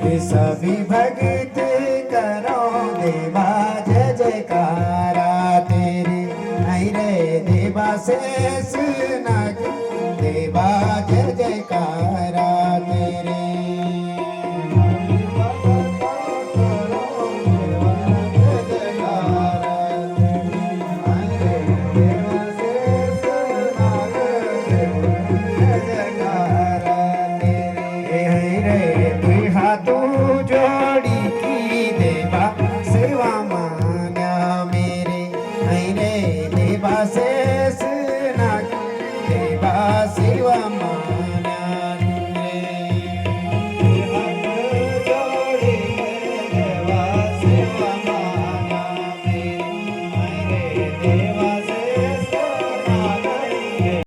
सभी भक्त करो देवा जय जयकारा तेरे नहीं रे देवा शेष नाग देवा जय जयकारा तेरे तू